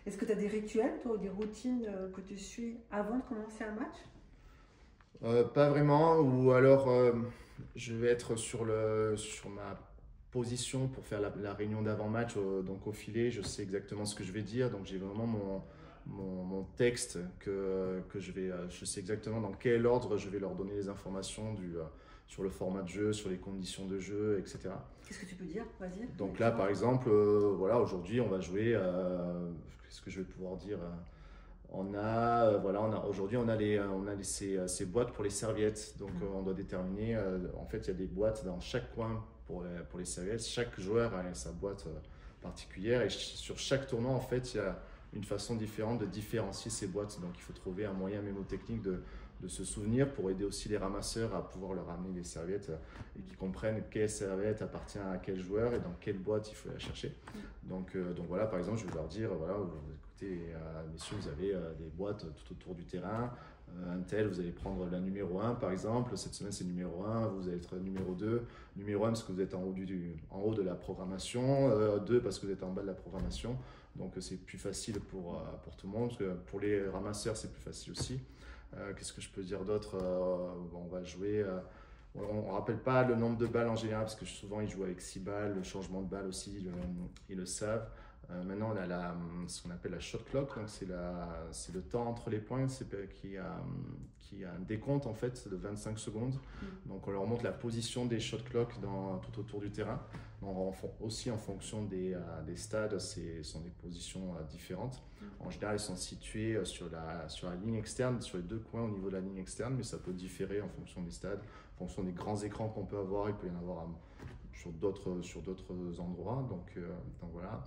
Est-ce que tu as des rituels, toi, ou des routines que tu suis avant de commencer un match? Pas vraiment, ou alors je vais être sur ma position pour faire la réunion d'avant-match, donc au filet, je sais exactement ce que je vais dire, donc j'ai vraiment mon texte que je sais exactement dans quel ordre je vais leur donner les informations sur le format de jeu, sur les conditions de jeu, etc. Qu'est-ce que tu peux dire? Vas-y, Donc là, dis-moi. par exemple, voilà, aujourd'hui, on va jouer, qu'est-ce que je vais pouvoir dire voilà, aujourd'hui, on a ces boîtes pour les serviettes. Donc, on doit déterminer. En fait, il y a des boîtes dans chaque coin pour les serviettes. Chaque joueur a sa boîte particulière. Et sur chaque tournoi, en fait, il y a une façon différente de différencier ces boîtes. Donc, il faut trouver un moyen mémotechnique de se souvenir pour aider aussi les ramasseurs à pouvoir leur amener les serviettes et qu'ils comprennent quelle serviette appartient à quel joueur et dans quelle boîte il faut la chercher. Donc voilà, par exemple, je vais leur dire, voilà, écoutez, messieurs, vous avez des boîtes tout autour du terrain. Un tel, vous allez prendre la numéro 1, par exemple. Cette semaine, c'est numéro 1, vous allez être numéro 2. Numéro 1 parce que vous êtes en haut de la programmation, 2 parce que vous êtes en bas de la programmation. Donc c'est plus facile pour tout le monde. Parce que pour les ramasseurs, c'est plus facile aussi. Qu'est-ce que je peux dire d'autre? On va jouer. On ne rappelle pas le nombre de balles en général parce que souvent ils jouent avec 6 balles, le changement de balle aussi, ils le savent. Maintenant, on a ce qu'on appelle la shot clock, donc c'est le temps entre les points qui a un décompte en fait de 25 secondes. Donc on leur montre la position des shot clocks tout autour du terrain. Donc, aussi en fonction des stades, ce sont des positions différentes. En général, elles sont situées sur la ligne externe, sur les deux coins au niveau de la ligne externe, mais ça peut différer en fonction des stades, en fonction des grands écrans qu'on peut avoir. Il peut y en avoir sur d'autres endroits. Donc voilà.